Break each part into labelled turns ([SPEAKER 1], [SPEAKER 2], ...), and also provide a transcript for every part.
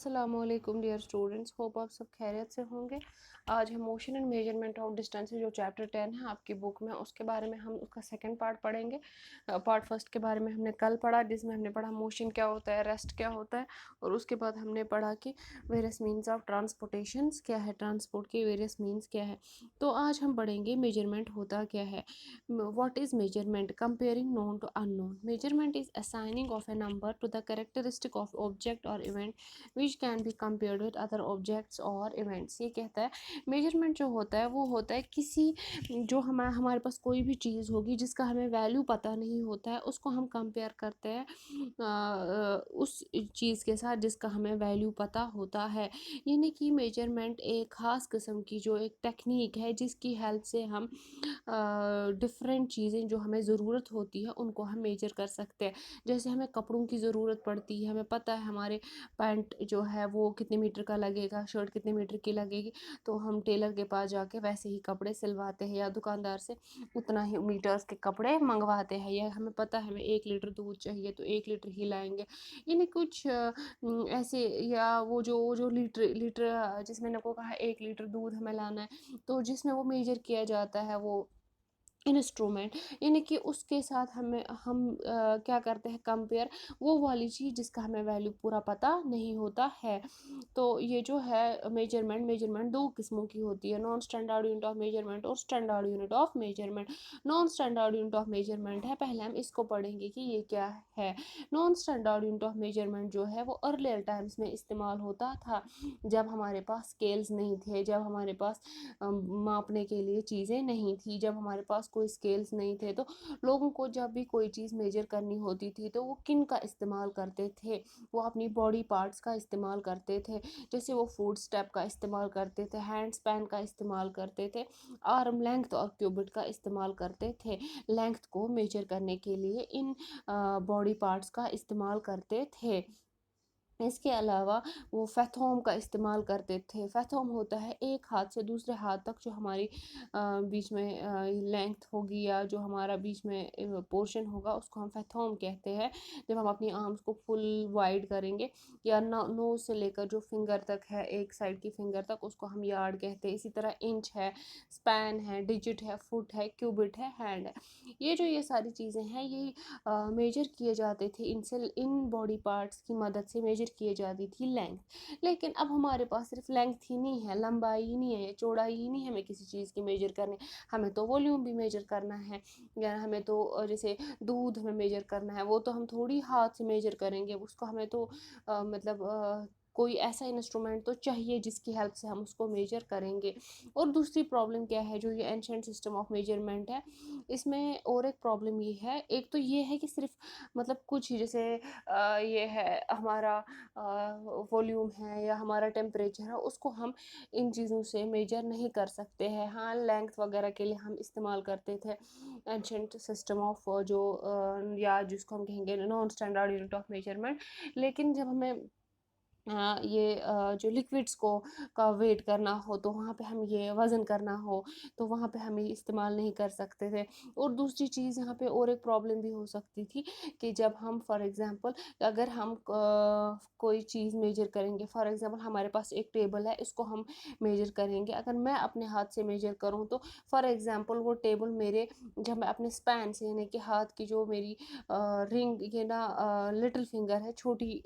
[SPEAKER 1] السلام علیکم dear students, hope آپ سب خیریت سے ہوں گے۔ آج ہم motion and measurement of distance جو چیپٹر 10 ہے آپ کی بک میں، اس کے بارے میں ہم اس کا سیکنڈ پارٹ پڑھیں گے۔ پارٹ فرسٹ کے بارے میں ہم نے کل پڑھا، جس میں ہم نے پڑھا موشن کیا ہوتا ہے، ریسٹ کیا ہوتا ہے، اور اس کے بعد ہم نے پڑھا کہ ویریس مینس آف ٹرانسپورٹیشنس کیا ہے، ٹرانسپورٹ کے ویریس مینس کیا ہے۔ تو آج ہم پڑھیں گے میجرمنٹ ہوتا کیا ہے۔ What is measurement? Comparing known to unknown. Measurement is assigning of a number to the characteristic of object or event which can be compared with other objects or events۔ یہ کہتا ہے measurement جو ہوتا ہے وہ ہوتا ہے کسی جو ہمارے پاس کوئی بھی چیز ہوگی جس کا ہمیں ویلیو پتہ نہیں ہوتا ہے، اس کو ہم کمپیئر کرتے ہیں اس چیز کے ساتھ جس کا ہمیں ویلیو پتہ ہوتا ہے۔ یعنی کہ میجرمنٹ ایک خاص قسم کی جو ایک ٹیکنیک ہے جس کی ہیلپ سے ہم ڈفرینٹ چیزیں جو ہمیں ضرورت ہوتی ہے ان کو ہم میجر کر سکتے ہیں۔ جیسے ہمیں کپڑوں کی ضرورت پڑتی ہے، ہمیں پتہ ہے ہمارے پینٹ جو ہے وہ کتنے میٹر کا لگے گا، شرٹ کتنے میٹر کی لگے گی، تو ہم ٹیلر کے پاس جا کے ویسے ہی کپڑے سلواتے ہیں یا دکاندار سے اتنا ہی میٹرز کے کپڑے منگواتے ہیں۔ یا ہمیں پتہ ہے ہمیں 1 لیٹر دودھ چاہیے تو 1 لیٹر ہی لائیں گے۔ یعنی کچھ ایسے، یا وہ جو لیٹر جس میں نے کو کہا 1 لیٹر دودھ ہمیں لانا ہے، تو جس میں وہ میجر کیا جاتا ہے وہ انسٹرومنٹ، یعنی کہ اس کے ساتھ ہم کیا کرتے ہیں کمپیئر وہ والی چیز جس کا ہمیں ویلیو پورا پتہ نہیں ہوتا ہے۔ تو یہ جو ہے میجرمنٹ 2 قسموں کی ہوتی ہے، non standard unit of measurement اور standard unit of measurement. Non standard unit of measurement ہے، پہلے ہم اس کو پڑھیں گے کہ یہ کیا ہے۔ Non standard unit of measurement جو ہے وہ ارلیئر ٹائمز میں استعمال ہوتا تھا، جب ہمارے پاس اسکیلز نہیں تھے، جب ہمارے پاس ماپنے کے لیے چیزیں نہیں تھی، جب ہمارے پاس کوئی اسکیلز نہیں تھے، تو لوگوں کو جب بھی کوئی چیز میجر کرنی ہوتی تھی تو وہ کن کا استعمال کرتے تھے؟ وہ اپنی باڈی پارٹس کا استعمال کرتے تھے۔ جیسے وہ فوٹ اسٹیپ کا استعمال کرتے تھے، ہینڈ اسپین کا استعمال کرتے تھے، آرم لینتھ اور کیوبٹ کا استعمال کرتے تھے۔ لینتھ کو میجر کرنے کے لیے ان باڈی پارٹس کا استعمال کرتے تھے۔ اس کے علاوہ وہ فیتھوم کا استعمال کرتے تھے۔ فیتھوم ہوتا ہے ایک ہاتھ سے دوسرے ہاتھ تک جو ہماری بیچ میں لینتھ ہوگی یا جو ہمارا بیچ میں پورشن ہوگا اس کو ہم فیتھوم کہتے ہیں۔ جب ہم اپنی آرمز کو فل وائڈ کریں گے، یا نوز سے لے کر جو فنگر تک ہے، ایک سائڈ کی فنگر تک، اس کو ہم یارڈ کہتے ہیں۔ اسی طرح انچ ہے، سپین ہے، ڈیجٹ ہے، فٹ ہے، کیوبٹ ہے، ہینڈ ہے۔ یہ ساری چیزیں ہیں، یہ میجر کیے جاتے تھے ان باڈی پارٹس کی مدد سے میجر کیے جاتی تھی لینتھ۔ لیکن اب ہمارے پاس صرف لینتھ ہی نہیں ہے، لمبائی ہی نہیں ہے، چوڑائی ہی نہیں ہے، ہمیں کسی چیز کی میجر کرنے، ہمیں تو والیوم بھی میجر کرنا ہے، یا ہمیں تو جیسے دودھ ہمیں میجر کرنا ہے، وہ تو ہم تھوڑی ہاتھ سے میجر کریں گے، اس کو ہمیں تو کوئی ایسا انسٹرومنٹ تو چاہیے جس کی ہیلپ سے ہم اس کو میجر کریں گے۔ اور دوسری پرابلم کیا ہے جو یہ اینشنٹ سسٹم آف میجرمنٹ ہے، اس میں اور ایک پرابلم یہ ہے، ایک تو یہ ہے کہ صرف کچھ ہی، جیسے یہ ہے ہمارا والیوم ہے یا ہمارا ٹیمپریچر ہے، اس کو ہم ان چیزوں سے میجر نہیں کر سکتے ہیں۔ ہاں، لینگتھ وغیرہ کے لیے ہم استعمال کرتے تھے اینشنٹ سسٹم آف جو یا جس کو ہم کہیں گے naan standard unit of measurement. لیکن جب ہمیں یہ جو لکوڈس کا ویٹ کرنا ہو، تو وہاں پہ ہم یہ وزن کرنا ہو تو وہاں پہ ہم یہ استعمال نہیں کر سکتے تھے۔ اور دوسری چیز یہاں پہ اور ایک پرابلم بھی ہو سکتی تھی کہ جب ہم فار ایگزامپل اگر ہم کوئی چیز میجر کریں گے، فار ایگزامپل ہمارے پاس ایک ٹیبل ہے، اس کو ہم میجر کریں گے، اگر میں اپنے ہاتھ سے میجر کروں تو فار ایگزامپل وہ ٹیبل میرے، جب میں اپنے سپین سے، یعنی کہ ہاتھ کی جو میری رنگ، یہ لٹل فنگر ہے، چھوٹی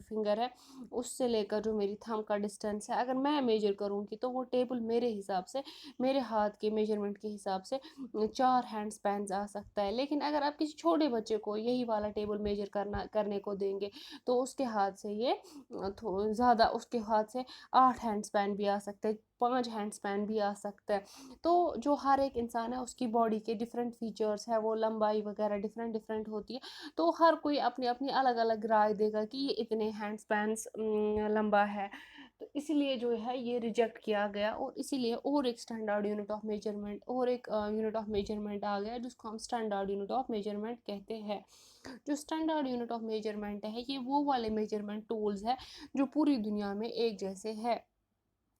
[SPEAKER 1] فنگر ہے، اس سے لے کر جو میری تھم کا ڈسٹینس ہے، اگر میں میجر کروں گی تو وہ ٹیبل میرے حساب سے، میرے ہاتھ کے میجرمنٹ کے حساب سے 4 ہینڈ سپینز آ سکتا ہے۔ لیکن اگر آپ کسی چھوٹے بچے کو یہی والا ٹیبل میجر کرنے کو دیں گے تو اس کے ہاتھ سے یہ زیادہ، اس کے ہاتھ سے 8 ہینڈ سپین بھی آ سکتے ہیں، 5 ہینڈ سپین بھی آ سکتا ہے۔ تو جو ہر ایک انسان ہے اس کی باڈی کے ڈفرینٹ فیچرز ہے، وہ لمبائی وغیرہ ڈفرینٹ ہوتی ہے، تو ہر کوئی اپنی اپنی الگ الگ رائے دے گا کہ یہ اتنے ہینڈ سپینس لمبا ہے، تو اسی لیے جو ہے یہ ریجیکٹ کیا گیا۔ اور اسی لیے اور ایک اسٹینڈرڈ یونٹ آف میجرمنٹ، اور ایک یونٹ آف میجرمنٹ آ گیا جس کو ہم اسٹینڈرڈ یونٹ آف میجرمنٹ کہتے ہیں۔ جو اسٹینڈرڈ یونٹ آف میجرمنٹ ہے، یہ وہ والے میجرمنٹ ٹولز ہے جو پوری دنیا میں ایک جیسے ہے۔